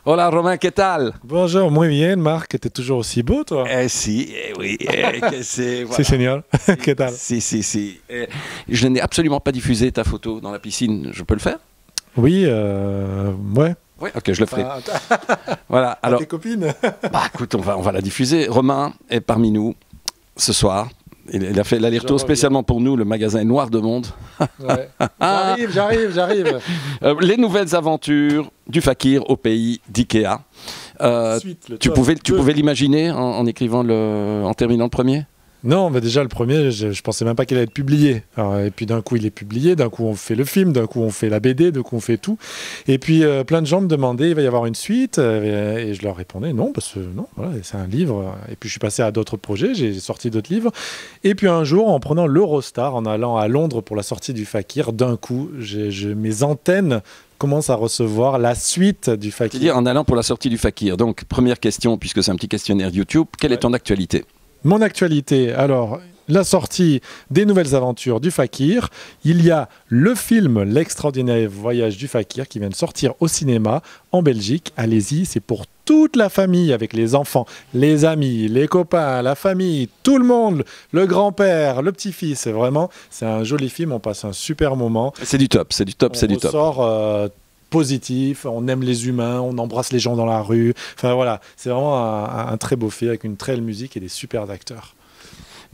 Hola Romain, ¿qué tal? Bonjour, muy bien, Marc, t'es toujours aussi beau, toi. Si, oui, c'est voilà. C'est génial. ¿Qué tal? Si. Je n'ai absolument pas diffusé ta photo dans la piscine. Je peux le faire? Oui, ouais. Oui, ok, je le ferai. Ah, Voilà. Alors, tes copines. bah, écoute, on va la diffuser. Romain est parmi nous ce soir. Il a fait l'aller-retour spécialement pour nous, le magasin Noir de Monde. Ouais. J'arrive. Les nouvelles aventures du fakir au pays d'Ikea. Tu pouvais l'imaginer en écrivant en terminant le premier? Non, mais déjà le premier, je pensais même pas qu'il allait être publié. Alors, et puis d'un coup il est publié, d'un coup on fait le film, d'un coup on fait la BD, d'un coup on fait tout. Et puis plein de gens me demandaient, il va y avoir une suite, et je leur répondais non, parce que non, voilà, c'est un livre. Et puis je suis passé à d'autres projets, j'ai sorti d'autres livres. Et puis un jour, en prenant l'Eurostar, en allant à Londres pour la sortie du Fakir, d'un coup, mes antennes commencent à recevoir la suite du Fakir. C'est-à-dire en allant pour la sortie du Fakir. Donc première question, puisque c'est un petit questionnaire YouTube, quelle est ton actualité? Mon actualité, alors, la sortie des nouvelles aventures du Fakir. Il y a le film L'extraordinaire voyage du Fakir qui vient de sortir au cinéma en Belgique. Allez-y, c'est pour toute la famille, avec les enfants, les amis, les copains, la famille, tout le monde, le grand-père, le petit-fils. Vraiment, c'est un joli film, on passe un super moment. C'est du top. On sort positif, on aime les humains, on embrasse les gens dans la rue. Enfin voilà, c'est vraiment un très beau film avec une très belle musique et des super acteurs.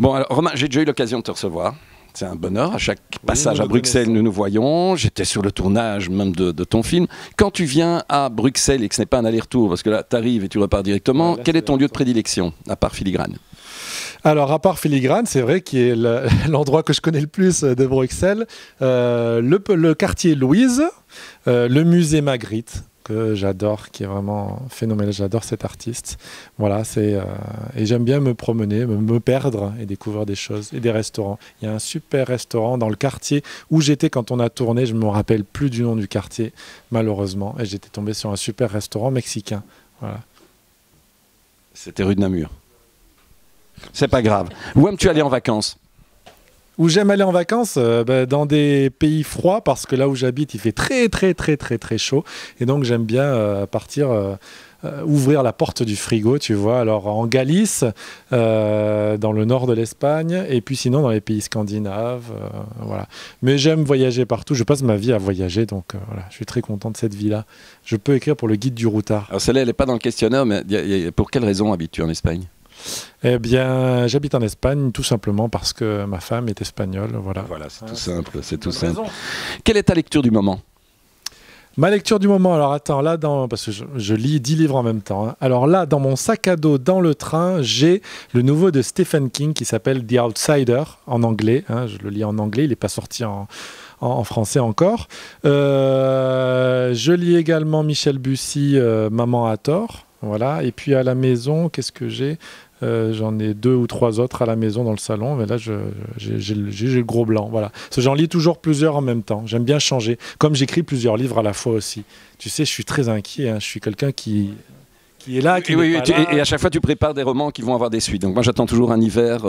Bon, alors Romain, j'ai déjà eu l'occasion de te recevoir. C'est un bonheur. À chaque passage à Bruxelles, nous nous voyons. J'étais sur le tournage même de ton film. Quand tu viens à Bruxelles et que ce n'est pas un aller-retour, parce que là, tu arrives et tu repars directement, quel est ton lieu de prédilection, à part Filigrane? Alors, à part Filigrane, c'est vrai qu'il est l'endroit que je connais le plus de Bruxelles, le quartier Louise, le musée Magritte, que j'adore, qui est vraiment phénoménal. J'adore cet artiste. Voilà, et j'aime bien me promener, me perdre et découvrir des choses et des restaurants. Il y a un super restaurant dans le quartier où j'étais quand on a tourné. Je ne me rappelle plus du nom du quartier, malheureusement. Et j'étais tombé sur un super restaurant mexicain. Voilà. C'était rue de Namur. C'est pas grave. Où aimes-tu aller en vacances? Où j'aime aller en vacances, dans des pays froids, parce que là où j'habite, il fait très chaud. Et donc j'aime bien partir, ouvrir la porte du frigo, tu vois. Alors en Galice, dans le nord de l'Espagne, et puis sinon dans les pays scandinaves. Voilà. Mais j'aime voyager partout. Je passe ma vie à voyager, donc voilà, je suis très content de cette vie-là. Je peux écrire pour le guide du routard. Alors celle-là, elle n'est pas dans le questionnaire, mais pour quelle raison habites-tu en Espagne? Eh bien, j'habite en Espagne tout simplement parce que ma femme est espagnole. Voilà, c'est tout simple, c'est tout simple. Quelle est ta lecture du moment? Ma lecture du moment, alors attends, là, parce que je lis 10 livres en même temps. Hein. Alors là, dans mon sac à dos, dans le train, j'ai le nouveau de Stephen King qui s'appelle The Outsider, en anglais. Hein, je le lis en anglais, il n'est pas sorti en français encore. Je lis également Michel Bussy, Maman a tort. Voilà. Et puis à la maison, qu'est-ce que j'ai? J'en ai 2 ou 3 autres à la maison dans le salon, mais là j'ai le gros blanc. Voilà. Parce que j'en lis toujours plusieurs en même temps. J'aime bien changer. Comme j'écris plusieurs livres à la fois aussi. Tu sais, je suis très inquiet. Hein. Je suis quelqu'un qui est là, qui n'est pas là. Et à chaque fois, tu prépares des romans qui vont avoir des suites. Donc moi, j'attends toujours un hiver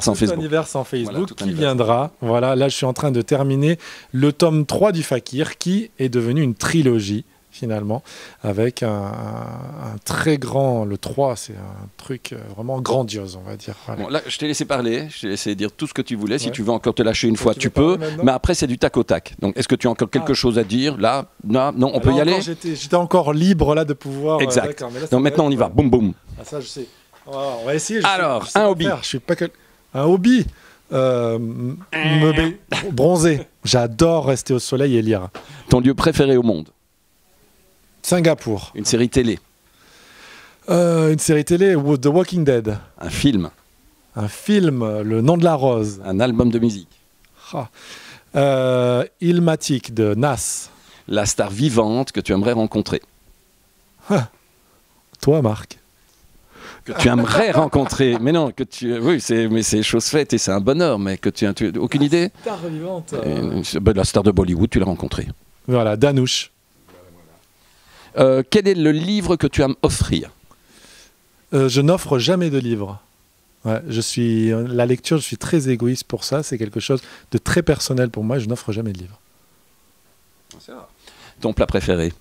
sans Facebook. Un hiver sans Facebook qui viendra. Voilà, là, je suis en train de terminer le tome 3 du Fakir, qui est devenu une trilogie, finalement, avec un très grand... Le 3, c'est un truc vraiment grandiose, on va dire. Voilà. Bon, là, je t'ai laissé parler, je t'ai laissé dire tout ce que tu voulais. Si tu veux encore te lâcher une fois, tu peux. Mais après, c'est du tac au tac. Donc, est-ce que tu as encore quelque chose à dire? Là, non, on peut y aller. J'étais encore libre, là, de pouvoir... Exact. Donc, maintenant, on y va. Boum, boum. Ah, ça, je sais. On va essayer. Alors, un hobby. Un hobby bronzer. J'adore rester au soleil et lire. Ton lieu préféré au monde? Singapour. Une série télé? Une série télé, The Walking Dead. Un film? Un film, Le Nom de la Rose. Un album de musique? Illmatic de Nas. La star vivante que tu aimerais rencontrer? Toi, Marc. Que tu aimerais rencontrer? Mais non, oui, mais c'est chose faite et c'est un bonheur, mais que tu aucune idée? Star vivante. La star de Bollywood, tu l'as rencontrée. Voilà, Danouche. Quel est le livre que tu aimes offrir? Je n'offre jamais de livre. Ouais, la lecture, je suis très égoïste pour ça. C'est quelque chose de très personnel pour moi. Je n'offre jamais de livre. C'est rare. Ton plat préféré?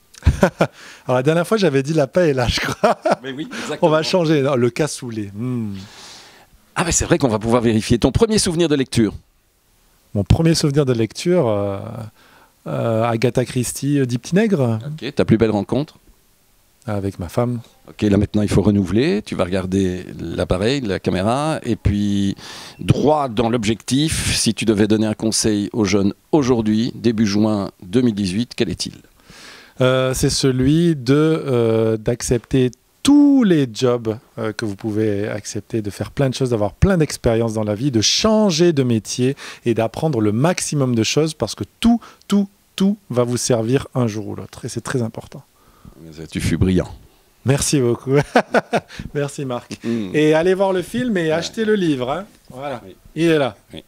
Alors la dernière fois, j'avais dit la paella, je crois. Mais oui, exactement. On va changer. Non, le cassoulet. Ah, mais c'est vrai qu'on va pouvoir vérifier. Ton premier souvenir de lecture? Mon premier souvenir de lecture, Agatha Christie, Dix Petits Nègres. Ok, ta plus belle rencontre? Avec ma femme. Ok, là maintenant il faut renouveler. Tu vas regarder l'appareil, la caméra, et puis droit dans l'objectif. Si tu devais donner un conseil aux jeunes aujourd'hui, début juin 2018, quel est-il? C'est celui d'accepter tous les jobs que vous pouvez accepter, de faire plein de choses, d'avoir plein d'expériences dans la vie, de changer de métier et d'apprendre le maximum de choses parce que tout va vous servir un jour ou l'autre. Et c'est très important. Tu fus brillant. Merci beaucoup. Merci Marc. Et allez voir le film et achetez le livre. Hein. Voilà, oui. Il est là. Oui.